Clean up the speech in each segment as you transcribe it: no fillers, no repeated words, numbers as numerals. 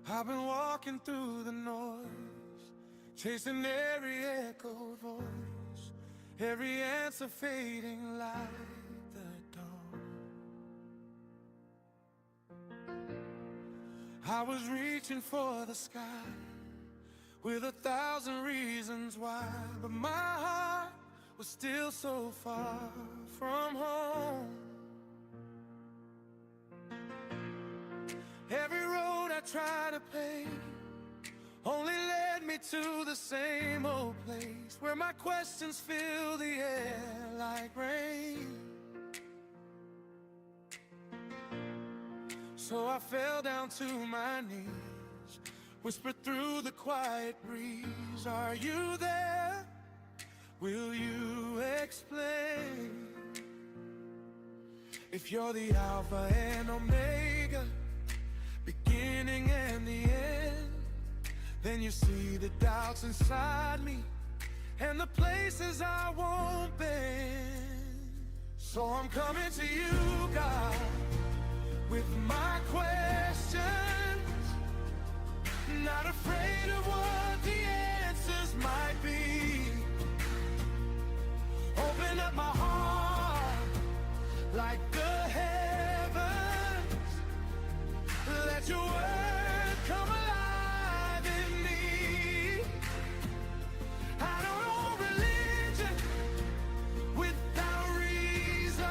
I've been walking through the noise, chasing every echoed voice, every answer fading like the dawn. I was reaching for the sky with 1,000 reasons why, but my heart was still so far from home. Every road I tried to pave only led me to the same old place, where my questions fill the air like rain. So I fell down to my knees, whispered through the quiet breeze, are you there? Will you explain? If you're the Alpha and Omega, beginning and the end, then you see the doubts inside me and the places I won't bend. So I'm coming to you, God, with my questions, not afraid of what the answers might be. Open up my heart like the heavens, let your word come alive in me. I don't know religion without reason.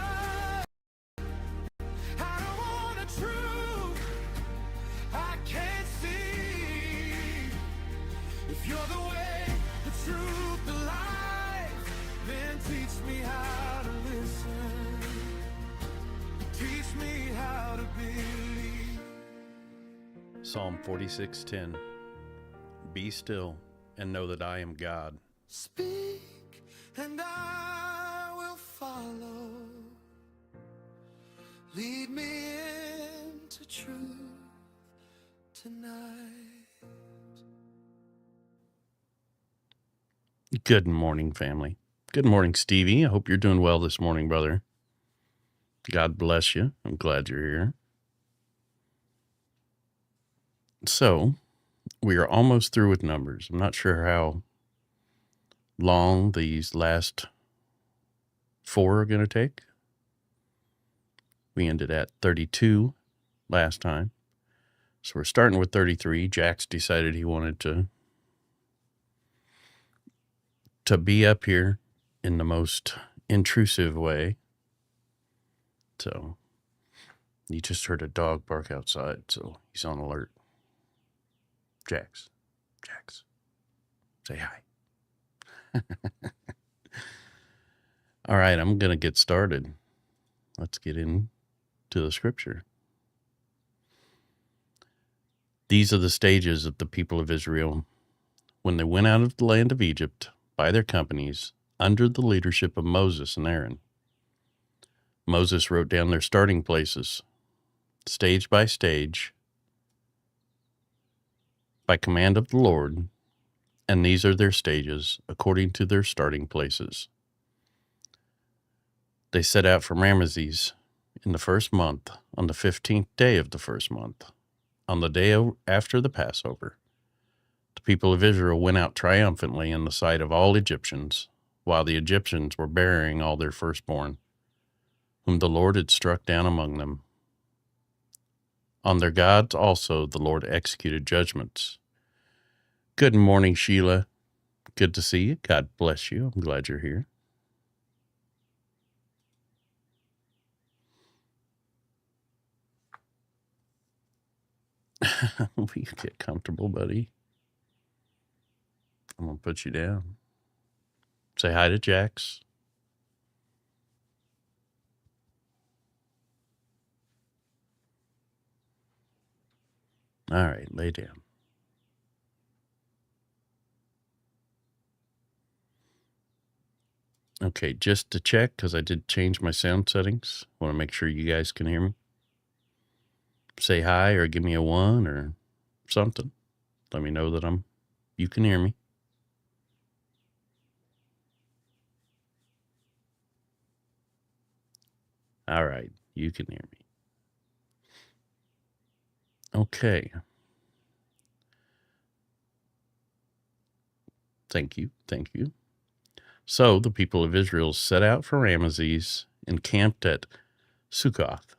I don't want a truth I can't see. If you're the way, the truth, the life, then teach me how to listen. Teach me how to believe. Psalm 46:10. Be still and know that I am God. Speak and I will follow. Lead me into truth tonight. Good morning, family. Good morning, Stevie. I hope you're doing well this morning, brother. God bless you. I'm glad you're here. So, we are almost through with Numbers. I'm not sure how long these last 4 are going to take. We ended at 32 last time. So we're starting with 33. Jax decided he wanted to be up here in the most intrusive way. So you just heard a dog bark outside, so he's on alert. Jax, say hi. All right, I'm going to get started. Let's get into the scripture. These are the stages of the people of Israel when they went out of the land of Egypt by their companies under the leadership of Moses and Aaron. Moses wrote down their starting places, stage by stage, by command of the Lord, and these are their stages according to their starting places. They set out from Ramesses in the first month, on the 15th day of the first month, on the day after the Passover. The people of Israel went out triumphantly in the sight of all Egyptians, while the Egyptians were burying all their firstborn, whom the Lord had struck down among them. On their gods also the Lord executed judgments. Good morning, Sheila. Good to see you. God bless you. I'm glad you're here. Will you get comfortable, buddy? I'm going to put you down. Say hi to Jax. All right, lay down. Okay, just to check, because I did change my sound settings. Want to make sure you guys can hear me. Say hi or give me a 1 or something. Let me know that you can hear me. All right, you can hear me. Okay. Thank you. Thank you. So the people of Israel set out from Ramesses and camped at Succoth.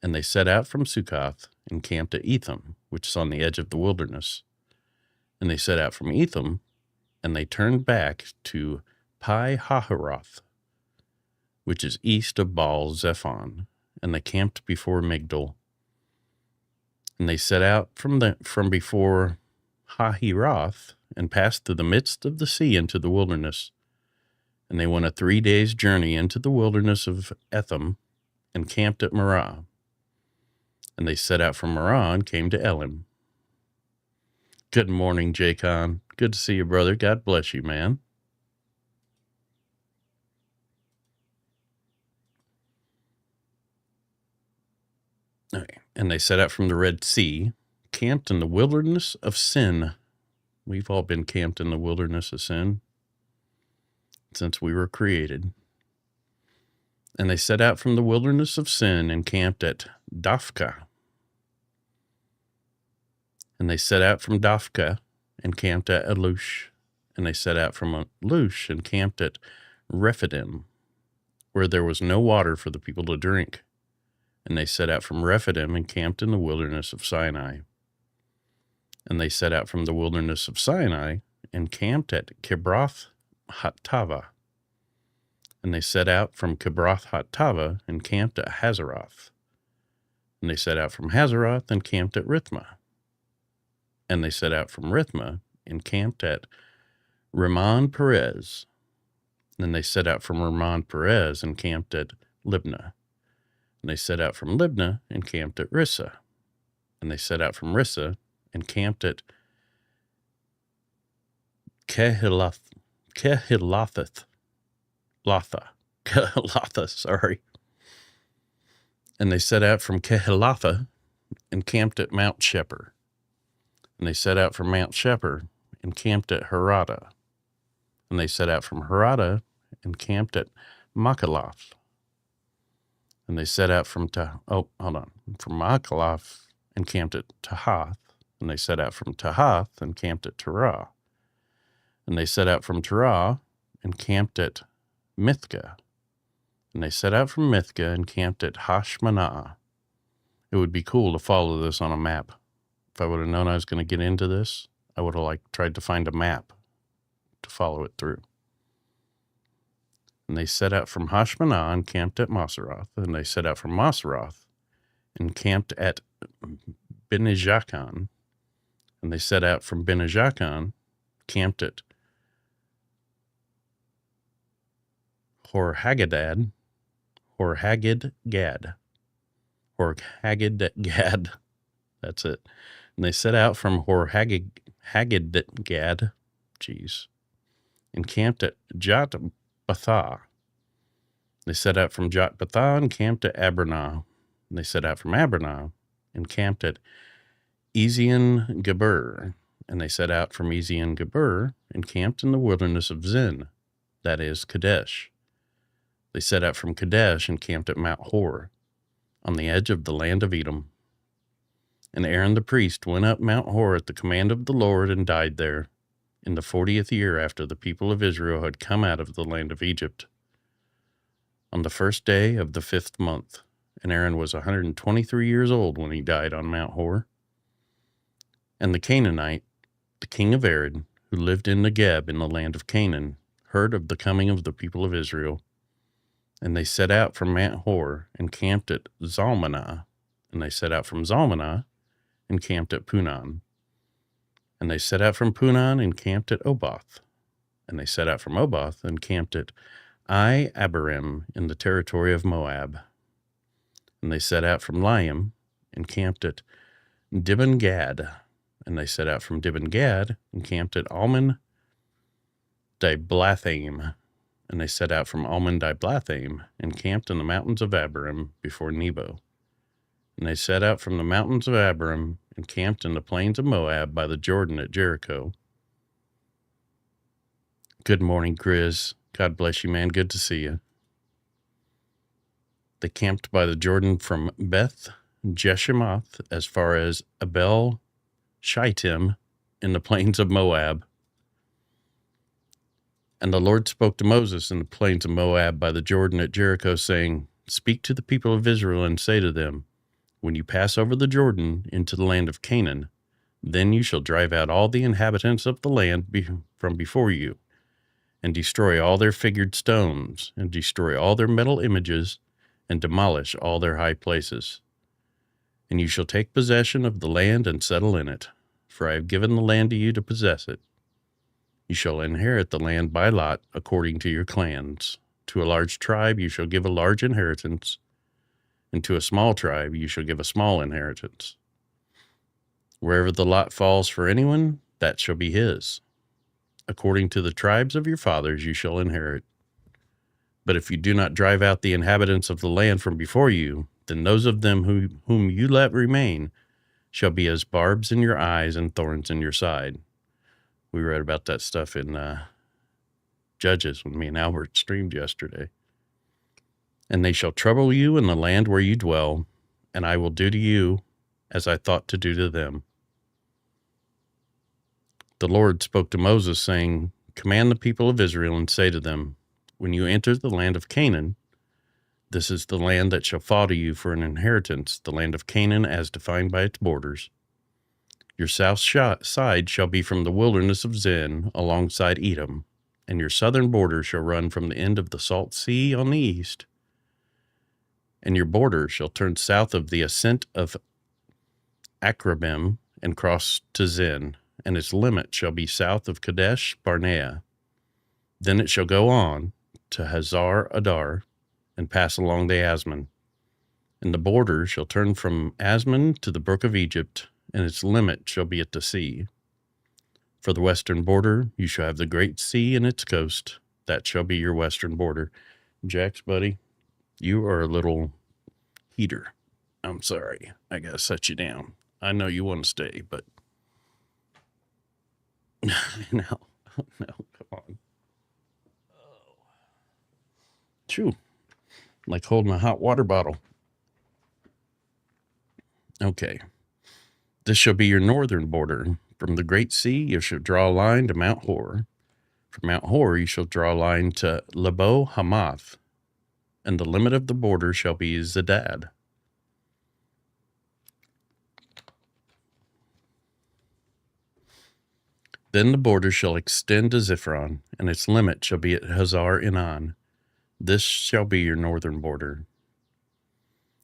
And they set out from Succoth and camped at Etham, which is on the edge of the wilderness. And they set out from Etham, and they turned back to Pi Hahiroth, which is east of Baal Zephon, and they camped before Migdol. And they set out from before Hahiroth and passed through the midst of the sea into the wilderness. And they went a 3 days' journey into the wilderness of Etham and camped at Marah. And they set out from Marah and came to Elim. Good morning, Jacon. Good to see you, brother. God bless you, man. Okay. And they set out from the Red Sea, camped in the wilderness of Sin. We've all been camped in the wilderness of sin since we were created. And they set out from the wilderness of Sin and camped at Dophkah. And they set out from Dophkah and camped at Alush. And they set out from Alush and camped at Rephidim, where there was no water for the people to drink. And they set out from Rephidim and camped in the wilderness of Sinai. And they set out from the wilderness of Sinai and camped at Kibroth Hattava. And they set out from Kibroth Hattava and camped at Hazeroth. And they set out from Hazeroth and camped at Rithmah. And they set out from Rithmah and camped at Ramon Perez. And they set out from Ramon Perez and camped at Libnah. And they set out from Libnah and camped at Rissa. And they set out from Rissa and camped at Kehilatha, sorry. And they set out from Kehilatha and camped at Mount Shephar. And they set out from Mount Shephar and camped at Harada. And they set out from Harada and camped at Makaloth. And they set out from Makaloth and camped at Tahath. And they set out from Tahath and camped at Terah. And they set out from Terah and camped at Mithka. And they set out from Mithka and camped at Hashmanah. It would be cool to follow this on a map. If I would have known I was going to get into this, I would have tried to find a map to follow it through. And they set out from Hashmanah and camped at Moseroth. And they set out from Moseroth and camped at Benijakan. And they set out from Benijakan, camped at Horhagidgad. That's it. And they set out from Horhagidgad, and camped at Jotbathah. They set out from Jotbathah and camped at Abernah. And they set out from Abernah and camped at Ezion Geber. And they set out from Ezion Geber and camped in the wilderness of Zin, that is, Kadesh. They set out from Kadesh and camped at Mount Hor, on the edge of the land of Edom. And Aaron the priest went up Mount Hor at the command of the Lord and died there, in the 40th year after the people of Israel had come out of the land of Egypt, on the first day of the 5th month. And Aaron was 123 years old when he died on Mount Hor. And the Canaanite, the king of Arad, who lived in Negeb in the land of Canaan, heard of the coming of the people of Israel. And they set out from Mount Hor and camped at Zalmanah. And they set out from Zalmanah and camped at Punon. And they set out from Punon and camped at Oboth. And they set out from Oboth and camped at Abarim in the territory of Moab. And they set out from Liam and camped at Dibon-Gad. And they set out from Dibon-Gad and camped at Almon Diblathaim. And they set out from Almon Diblathaim and camped in the mountains of Abarim before Nebo. And they set out from the mountains of Abarim and camped in the plains of Moab by the Jordan at Jericho. Good morning, Chris. God bless you, man. Good to see you. They camped by the Jordan from Beth Jeshimoth as far as Abel Shittim in the plains of Moab. And the Lord spoke to Moses in the plains of Moab by the Jordan at Jericho, saying, Speak to the people of Israel and say to them, When you pass over the Jordan into the land of Canaan, then you shall drive out all the inhabitants of the land from before you, and destroy all their figured stones, and destroy all their metal images, and demolish all their high places. And you shall take possession of the land and settle in it, for I have given the land to you to possess it. You shall inherit the land by lot according to your clans. To a large tribe you shall give a large inheritance, and to a small tribe you shall give a small inheritance. Wherever the lot falls for anyone, that shall be his. According to the tribes of your fathers you shall inherit. But if you do not drive out the inhabitants of the land from before you, then those of them whom you let remain shall be as barbs in your eyes and thorns in your side. We read about that stuff in Judges when me and Albert streamed yesterday. And they shall trouble you in the land where you dwell, and I will do to you as I thought to do to them. The Lord spoke to Moses, saying, Command the people of Israel and say to them, When you enter the land of Canaan, this is the land that shall fall to you for an inheritance, the land of Canaan as defined by its borders. Your south side shall be from the wilderness of Zin alongside Edom, and your southern border shall run from the end of the Salt Sea on the east, and your border shall turn south of the ascent of Akrabim and cross to Zin, and its limit shall be south of Kadesh Barnea. Then it shall go on to Hazar Adar and pass along the Asmon, and the border shall turn from Asmon to the brook of Egypt, and its limit shall be at the sea. For the western border you shall have the great sea and its coast. That shall be your western border. Jax, buddy, you are a little heater. I'm sorry. I gotta set you down. I know you want to stay, but no, come on. Chew. Like holding a hot water bottle. Okay. This shall be your northern border. From the great sea you shall draw a line to Mount Hor. From Mount Hor you shall draw a line to Lebo Hamath, and the limit of the border shall be Zedad. Then the border shall extend to Ziphron, and its limit shall be at Hazar Enan. This shall be your northern border.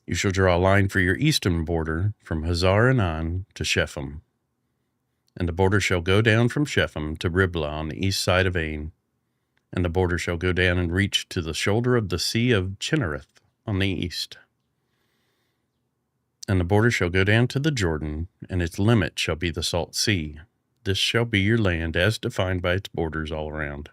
You shall draw a line for your eastern border from Hazar Enan to Shephem. And the border shall go down from Shephem to Riblah on the east side of Ain. And the border shall go down and reach to the shoulder of the sea of Chinnereth on the east. And the border shall go down to the Jordan, and its limit shall be the Salt Sea. This shall be your land as defined by its borders all around.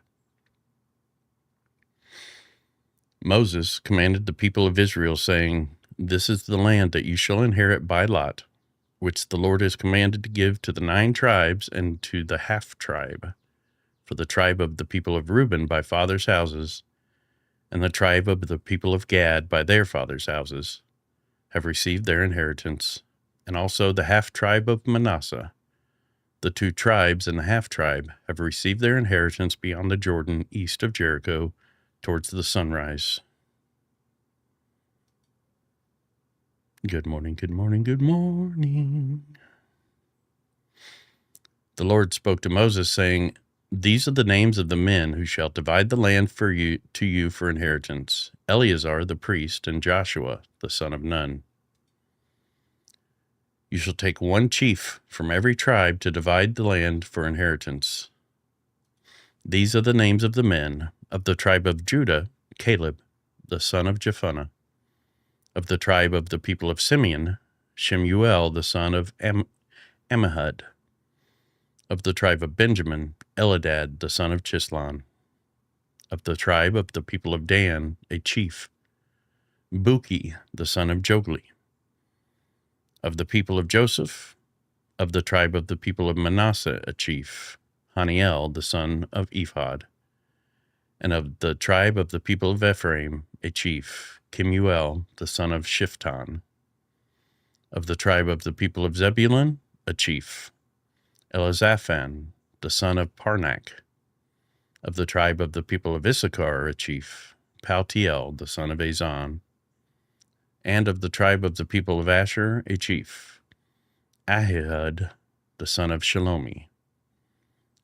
Moses commanded the people of Israel, saying, This is the land that you shall inherit by lot, which the Lord has commanded to give to the 9 tribes and to the half-tribe, for the tribe of the people of Reuben by fathers' houses, and the tribe of the people of Gad by their fathers' houses, have received their inheritance, and also the half-tribe of Manasseh. The 2 tribes and the half-tribe have received their inheritance beyond the Jordan, east of Jericho, towards the sunrise. Good morning, good morning, good morning. The Lord spoke to Moses, saying, These are the names of the men who shall divide the land to you for inheritance: Eleazar the priest, and Joshua the son of Nun. You shall take 1 chief from every tribe to divide the land for inheritance. These are the names of the men: of the tribe of Judah, Caleb the son of Jephunneh; of the tribe of the people of Simeon, Shemuel the son of Ammihud; of the tribe of Benjamin, Eladad the son of Chislon; of the tribe of the people of Dan, a chief, Buki the son of Jogli; of the people of Joseph; of the tribe of the people of Manasseh, a chief, Haniel the son of Ephod; and of the tribe of the people of Ephraim, a chief, Kemuel the son of Shiftan; of the tribe of the people of Zebulun, a chief, Elizaphan the son of Parnak; Of the tribe of the people of Issachar, a chief, Paltiel, the son of Azan. And of the tribe of the people of Asher, a chief, Ahihud, the son of Shalomi.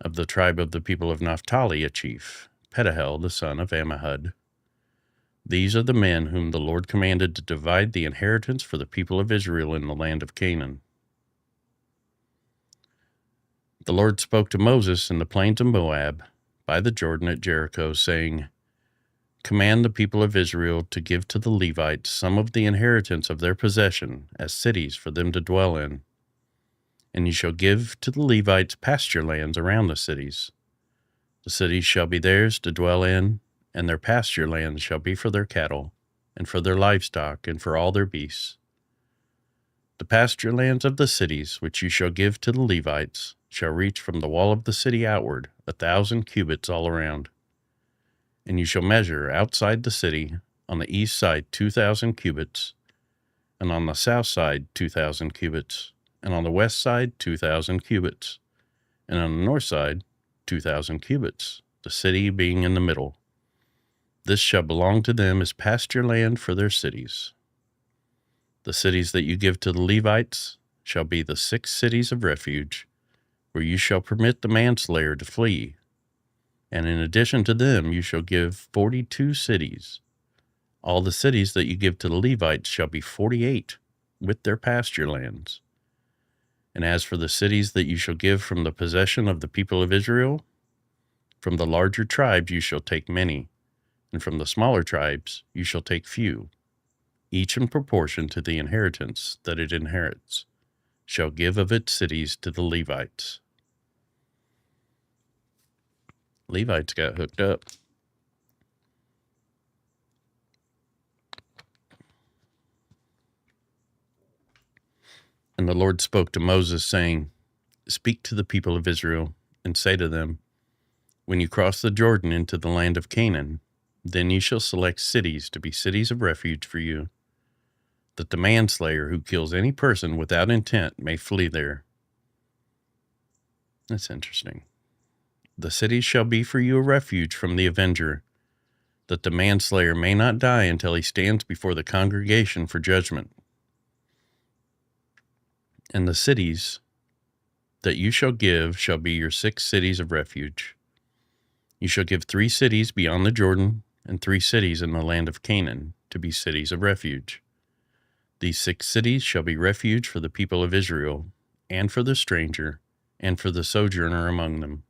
Of the tribe of the people of Naphtali, a chief, Pedahel, the son of Ammihud. These are the men whom the Lord commanded to divide the inheritance for the people of Israel in the land of Canaan. The Lord spoke to Moses in the plains of Moab, by the Jordan at Jericho, saying, Command the people of Israel to give to the Levites some of the inheritance of their possession as cities for them to dwell in. And you shall give to the Levites pasture lands around the cities. The cities shall be theirs to dwell in, and their pasture lands shall be for their cattle, and for their livestock, and for all their beasts. The pasture lands of the cities which you shall give to the Levites shall reach from the wall of the city outward 1,000 cubits all around. And you shall measure outside the city on the east side 2,000 cubits, and on the south side 2,000 cubits, and on the west side 2,000 cubits, and on the north side 2,000 cubits, the city being in the middle. This shall belong to them as pasture land for their cities. The cities that you give to the Levites shall be the 6 cities of refuge, where you shall permit the manslayer to flee. And in addition to them you shall give 42 cities. All the cities that you give to the Levites shall be 48, with their pasture lands. And as for the cities that you shall give from the possession of the people of Israel, from the larger tribes you shall take many, and from the smaller tribes you shall take few. Each in proportion to the inheritance that it inherits, shall give of its cities to the Levites. Levites got hooked up. And the Lord spoke to Moses, saying, Speak to the people of Israel, and say to them, When you cross the Jordan into the land of Canaan, then you shall select cities to be cities of refuge for you, that the manslayer who kills any person without intent may flee there. That's interesting. The cities shall be for you a refuge from the avenger, that the manslayer may not die until he stands before the congregation for judgment. And the cities that you shall give shall be your 6 cities of refuge. You shall give 3 cities beyond the Jordan, and 3 cities in the land of Canaan to be cities of refuge. These 6 cities shall be refuge for the people of Israel, and for the stranger, and for the sojourner among them,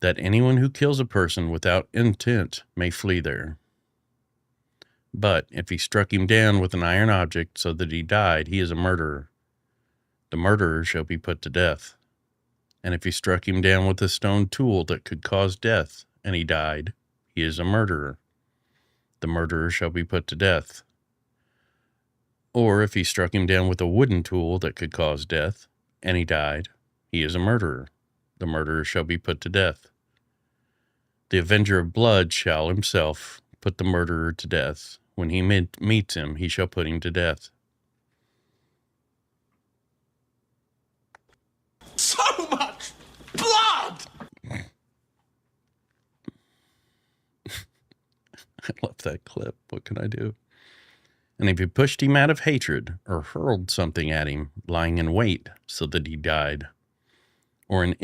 that anyone who kills a person without intent may flee there. But if he struck him down with an iron object so that he died, he is a murderer. The murderer shall be put to death. And if he struck him down with a stone tool that could cause death, and he died, he is a murderer. The murderer shall be put to death. Or if he struck him down with a wooden tool that could cause death, and he died, he is a murderer. The murderer shall be put to death. The avenger of blood shall himself put the murderer to death. When he meets him, he shall put him to death. So much blood! I love that clip. What can I do? And if he pushed him out of hatred, or hurled something at him, lying in wait so that he died, or in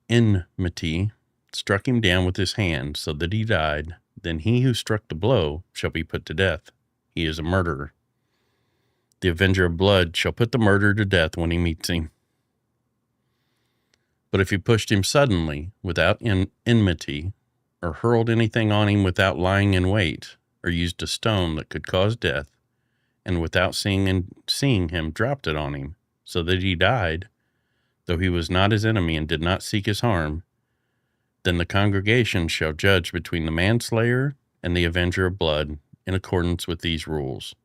enmity struck him down with his hand so that he died, then he who struck the blow shall be put to death. He is a murderer. The avenger of blood shall put the murderer to death when he meets him. But if he pushed him suddenly, without enmity, or hurled anything on him without lying in wait, or used a stone that could cause death, and without seeing him dropped it on him, so that he died, though he was not his enemy and did not seek his harm, then the congregation shall judge between the manslayer and the avenger of blood in accordance with these rules.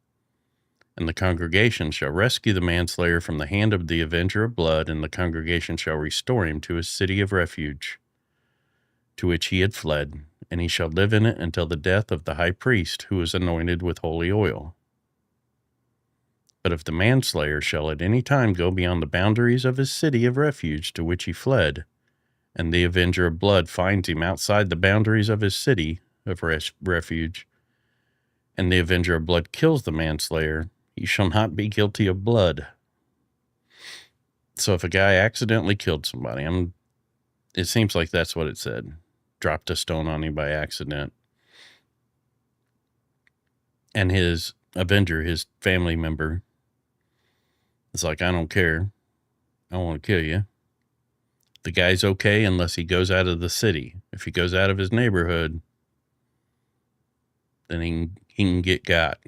And the congregation shall rescue the manslayer from the hand of the avenger of blood, and the congregation shall restore him to his city of refuge, to which he had fled, and he shall live in it until the death of the high priest who is anointed with holy oil. But if the manslayer shall at any time go beyond the boundaries of his city of refuge to which he fled, and the avenger of blood finds him outside the boundaries of his city of refuge, and the avenger of blood kills the manslayer, he shall not be guilty of blood. So if a guy accidentally killed somebody, it seems like that's what it said. Dropped a stone on him by accident. And his avenger, his family member, is like, I don't care. I want to kill you. The guy's okay unless he goes out of the city. If he goes out of his neighborhood, then he can get got.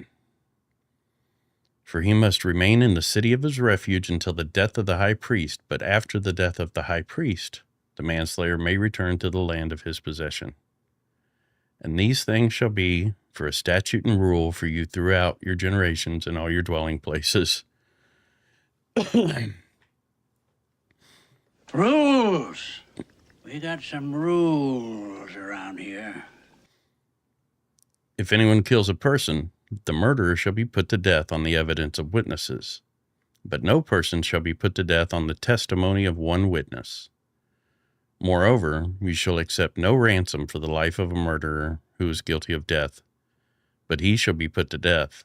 For he must remain in the city of his refuge until the death of the high priest, but after the death of the high priest, the manslayer may return to the land of his possession. And these things shall be for a statute and rule for you throughout your generations and all your dwelling places. Rules. We got some rules around here. If anyone kills a person, the murderer shall be put to death on the evidence of witnesses, but no person shall be put to death on the testimony of one witness. Moreover, you shall accept no ransom for the life of a murderer who is guilty of death, but he shall be put to death,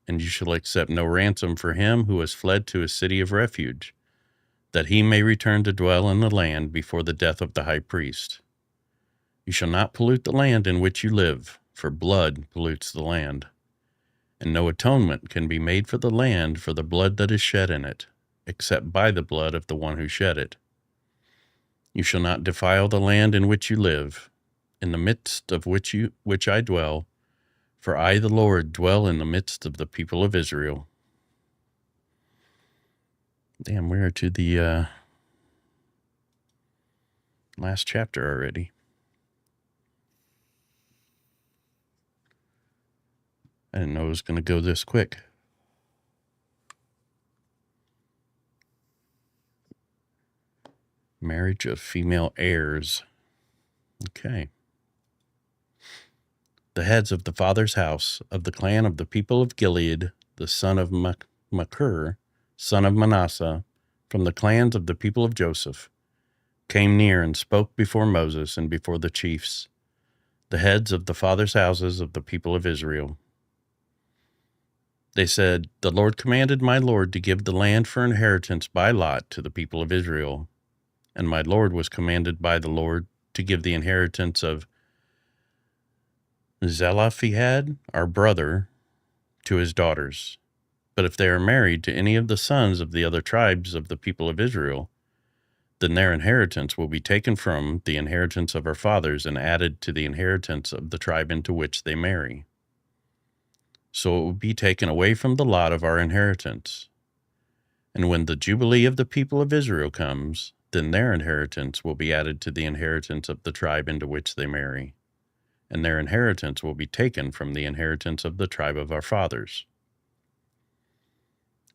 and you shall accept no ransom for him who has fled to a city of refuge, that he may return to dwell in the land before the death of the high priest. You shall not pollute the land in which you live, for blood pollutes the land, and no atonement can be made for the land for the blood that is shed in it, except by the blood of the one who shed it. You shall not defile the land in which you live, in the midst of which I dwell, for I, the Lord, dwell in the midst of the people of Israel. Damn, we're to the last chapter already. I didn't know it was going to go this quick. Marriage of female heirs. Okay. The heads of the father's house of the clan of the people of Gilead, the son of Machir, son of Manasseh, from the clans of the people of Joseph, came near and spoke before Moses and before the chiefs, the heads of the fathers' houses of the people of Israel. They said, The Lord commanded my Lord to give the land for inheritance by lot to the people of Israel, and my Lord was commanded by the Lord to give the inheritance of Zelophehad, our brother, to his daughters. But if they are married to any of the sons of the other tribes of the people of Israel, then their inheritance will be taken from the inheritance of our fathers and added to the inheritance of the tribe into which they marry. So it will be taken away from the lot of our inheritance. And when the Jubilee of the people of Israel comes, then their inheritance will be added to the inheritance of the tribe into which they marry, and their inheritance will be taken from the inheritance of the tribe of our fathers.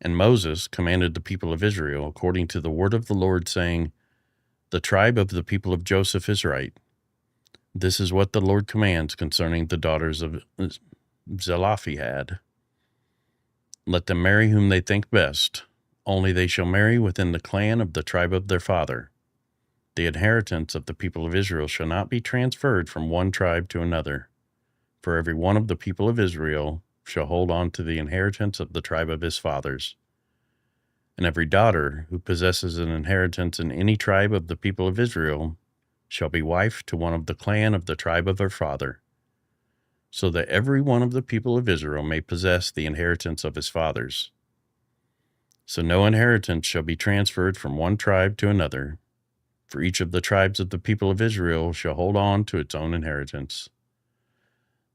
And Moses commanded the people of Israel according to the word of the Lord, saying, The tribe of the people of Joseph is right. This is what the Lord commands concerning the daughters of Zelophehad. Let them marry whom they think best, only they shall marry within the clan of the tribe of their father. The inheritance of the people of Israel shall not be transferred from one tribe to another, for every one of the people of Israel shall hold on to the inheritance of the tribe of his fathers. And every daughter who possesses an inheritance in any tribe of the people of Israel shall be wife to one of the clan of the tribe of her father, so that every one of the people of Israel may possess the inheritance of his fathers. So no inheritance shall be transferred from one tribe to another, for each of the tribes of the people of Israel shall hold on to its own inheritance.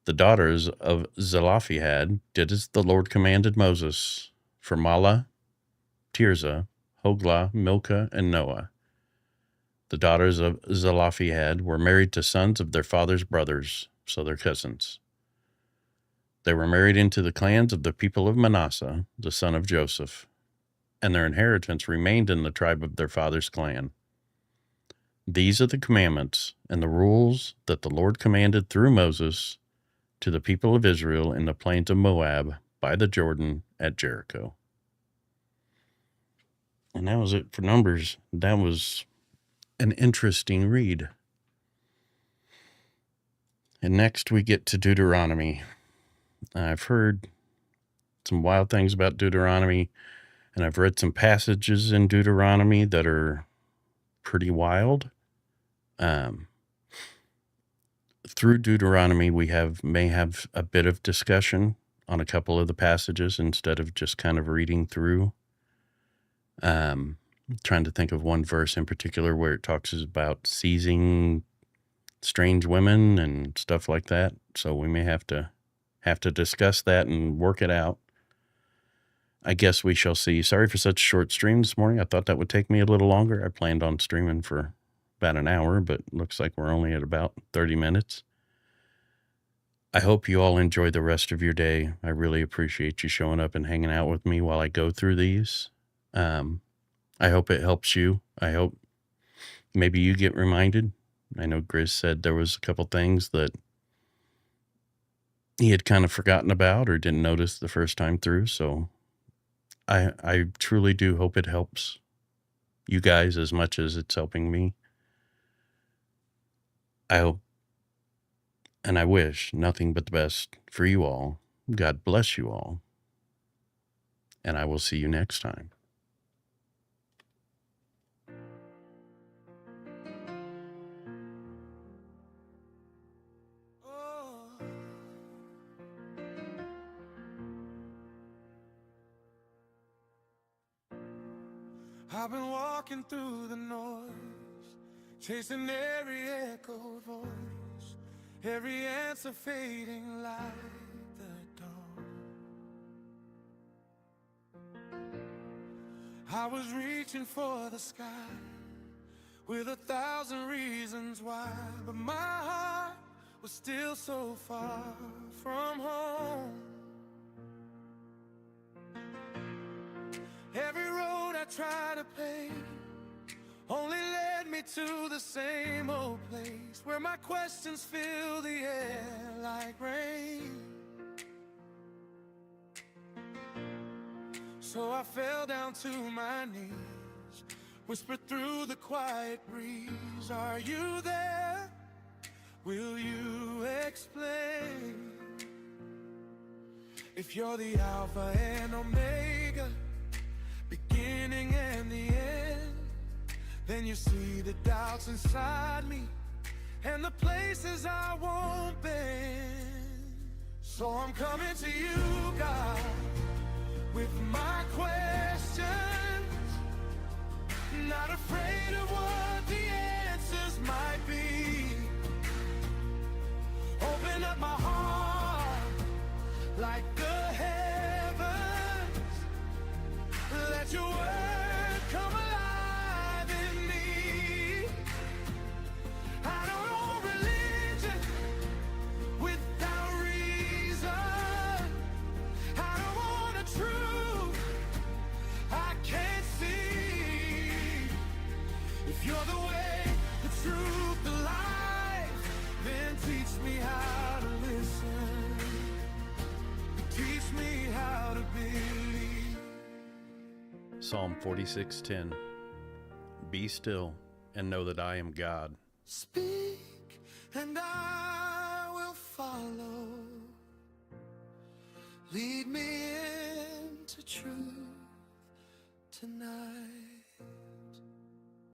The daughters of Zelophehad did as the Lord commanded Moses, for Mahlah, Tirzah, Hoglah, Milcah, and Noah. The daughters of Zelophehad were married to sons of their father's brothers, so their cousins. They were married into the clans of the people of Manasseh, the son of Joseph, and their inheritance remained in the tribe of their father's clan. These are the commandments and the rules that the Lord commanded through Moses to the people of Israel in the plains of Moab by the Jordan at Jericho. And that was it for Numbers. That was an interesting read. And next we get to Deuteronomy. I've heard some wild things about Deuteronomy, and I've read some passages in Deuteronomy that are pretty wild. Through Deuteronomy, we may have a bit of discussion on a couple of the passages instead of just kind of reading through. Trying to think of one verse in particular where it talks about seizing strange women and stuff like that. So we may have to discuss that and work it out. I guess we shall see. Sorry for such a short stream this morning. I thought that would take me a little longer. I planned on streaming for about an hour, but looks like we're only at about 30 minutes. I hope you all enjoy the rest of your day. I really appreciate you showing up and hanging out with me while I go through these. I hope it helps you. I hope maybe you get reminded. I know Grizz said there was a couple things that he had kind of forgotten about or didn't notice the first time through. So I truly do hope it helps you guys as much as it's helping me. I hope and I wish nothing but the best for you all. God bless you all. And I will see you next time. I've been walking through the noise, chasing every echoed voice, every answer fading like the dawn. I was reaching for the sky with 1,000 reasons why, but my heart was still so far from home. Every road I tried to pave only led me to the same old place where my questions fill the air like rain. So I fell down to my knees, whispered through the quiet breeze, are you there? Will you explain? If you're the Alpha and Omega, beginning and the end, then you see the doubts inside me and the places I won't bend. So I'm coming to you, God, with my questions, not afraid of what the answers might be. Open up my heart like the heavens, let your word come alive in me. I don't know religion without reason. I don't want a truth I can't see. If you're the way, the truth, the life, then teach me how to listen. Teach me how to believe. Psalm 46:10. Be still and know that I am God. Speak and I will follow. Lead me into truth tonight.